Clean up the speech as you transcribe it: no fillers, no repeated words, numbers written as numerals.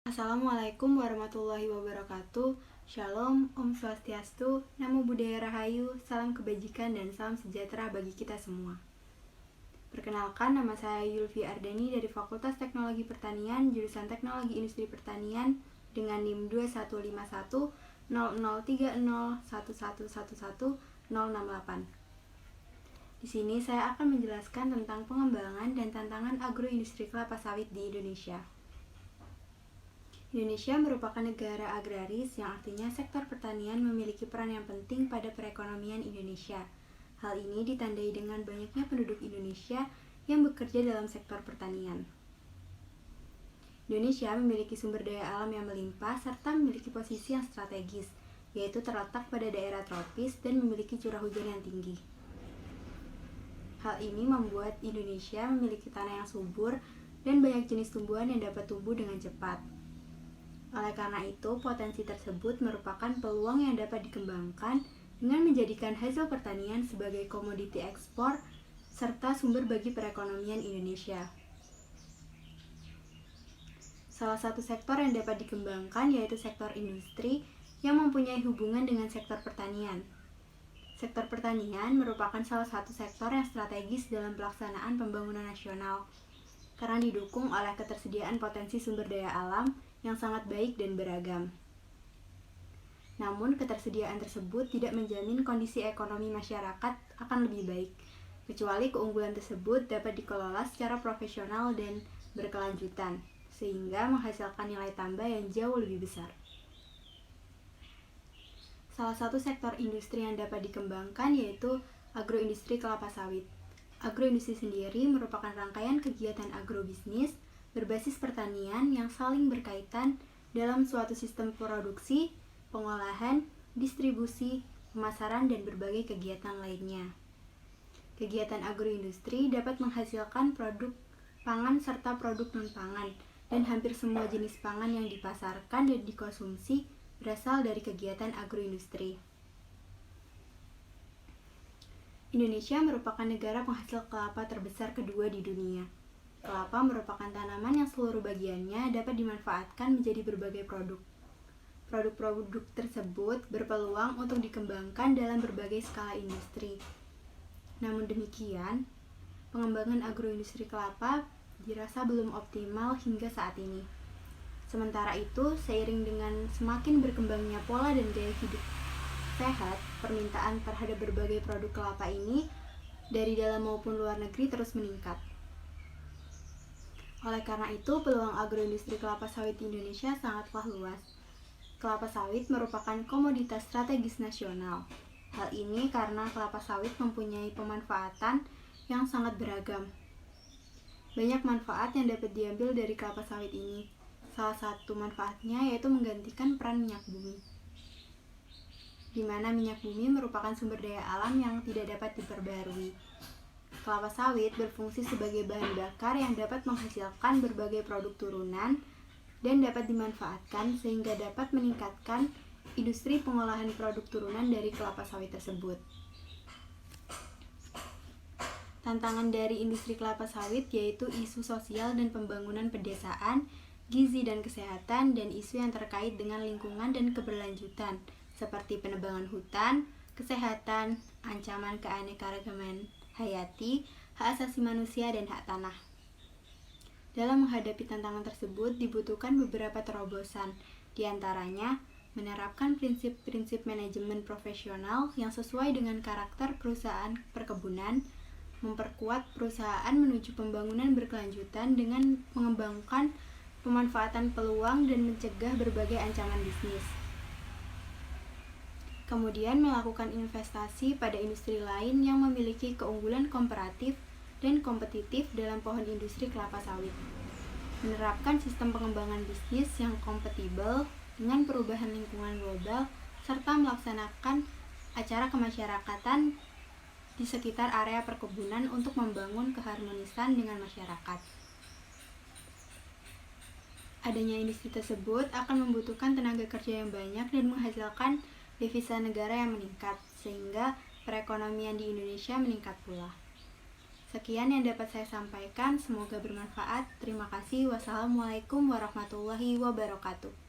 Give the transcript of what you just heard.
Assalamualaikum warahmatullahi wabarakatuh. Shalom, Om Swastiastu, Namo Buddhaya Rahayu, salam kebajikan dan salam sejahtera bagi kita semua. Perkenalkan, nama saya Yulfi Ardani dari Fakultas Teknologi Pertanian, jurusan Teknologi Industri Pertanian dengan NIM 2151 0030 1111 068. Di sini saya akan menjelaskan tentang pengembangan dan tantangan agroindustri kelapa sawit di Indonesia. Indonesia merupakan negara agraris yang artinya sektor pertanian memiliki peran yang penting pada perekonomian Indonesia. Hal ini ditandai dengan banyaknya penduduk Indonesia yang bekerja dalam sektor pertanian. Indonesia memiliki sumber daya alam yang melimpah serta memiliki posisi yang strategis, yaitu terletak pada daerah tropis dan memiliki curah hujan yang tinggi. Hal ini membuat Indonesia memiliki tanah yang subur dan banyak jenis tumbuhan yang dapat tumbuh dengan cepat. Oleh karena itu, potensi tersebut merupakan peluang yang dapat dikembangkan dengan menjadikan hasil pertanian sebagai komoditi ekspor serta sumber bagi perekonomian Indonesia. Salah satu sektor yang dapat dikembangkan yaitu sektor industri yang mempunyai hubungan dengan sektor pertanian. Sektor pertanian merupakan salah satu sektor yang strategis dalam pelaksanaan pembangunan nasional karena didukung oleh ketersediaan potensi sumber daya alam yang sangat baik dan beragam. Namun, ketersediaan tersebut tidak menjamin kondisi ekonomi masyarakat akan lebih baik, kecuali keunggulan tersebut dapat dikelola secara profesional dan berkelanjutan, sehingga menghasilkan nilai tambah yang jauh lebih besar. Salah satu sektor industri yang dapat dikembangkan yaitu agroindustri kelapa sawit. Agroindustri sendiri merupakan rangkaian kegiatan agrobisnis berbasis pertanian yang saling berkaitan dalam suatu sistem produksi, pengolahan, distribusi, pemasaran, dan berbagai kegiatan lainnya. Kegiatan agroindustri dapat menghasilkan produk pangan serta produk non-pangan, dan hampir semua jenis pangan yang dipasarkan dan dikonsumsi berasal dari kegiatan agroindustri. Indonesia merupakan negara penghasil kelapa terbesar kedua di dunia. Kelapa merupakan tanaman yang seluruh bagiannya dapat dimanfaatkan menjadi berbagai produk. Produk-produk tersebut berpeluang untuk dikembangkan dalam berbagai skala industri. Namun demikian, pengembangan agroindustri kelapa dirasa belum optimal hingga saat ini. Sementara itu, seiring dengan semakin berkembangnya pola dan gaya hidup sehat, permintaan terhadap berbagai produk kelapa ini dari dalam maupun luar negeri terus meningkat. Oleh karena itu, peluang agroindustri kelapa sawit di Indonesia sangatlah luas. Kelapa sawit merupakan komoditas strategis nasional. Hal ini karena kelapa sawit mempunyai pemanfaatan yang sangat beragam. Banyak manfaat yang dapat diambil dari kelapa sawit ini. Salah satu manfaatnya yaitu menggantikan peran minyak bumi, di mana minyak bumi merupakan sumber daya alam yang tidak dapat diperbarui. Kelapa sawit berfungsi sebagai bahan bakar yang dapat menghasilkan berbagai produk turunan dan dapat dimanfaatkan sehingga dapat meningkatkan industri pengolahan produk turunan dari kelapa sawit tersebut. Tantangan dari industri kelapa sawit yaitu isu sosial dan pembangunan pedesaan, gizi dan kesehatan, dan isu yang terkait dengan lingkungan dan keberlanjutan seperti penebangan hutan, kesehatan, ancaman keanekaragaman hayati, hak asasi manusia, dan hak tanah. Dalam menghadapi tantangan tersebut dibutuhkan beberapa terobosan, diantaranya menerapkan prinsip-prinsip manajemen profesional yang sesuai dengan karakter perusahaan perkebunan, memperkuat perusahaan menuju pembangunan berkelanjutan dengan mengembangkan pemanfaatan peluang dan mencegah berbagai ancaman bisnis. Kemudian melakukan investasi pada industri lain yang memiliki keunggulan komparatif dan kompetitif dalam pohon industri kelapa sawit. Menerapkan sistem pengembangan bisnis yang kompatibel dengan perubahan lingkungan global serta melaksanakan acara kemasyarakatan di sekitar area perkebunan untuk membangun keharmonisan dengan masyarakat. Adanya industri tersebut akan membutuhkan tenaga kerja yang banyak dan menghasilkan devisa negara yang meningkat, sehingga perekonomian di Indonesia meningkat pula. Sekian yang dapat saya sampaikan, semoga bermanfaat. Terima kasih. Wassalamualaikum warahmatullahi wabarakatuh.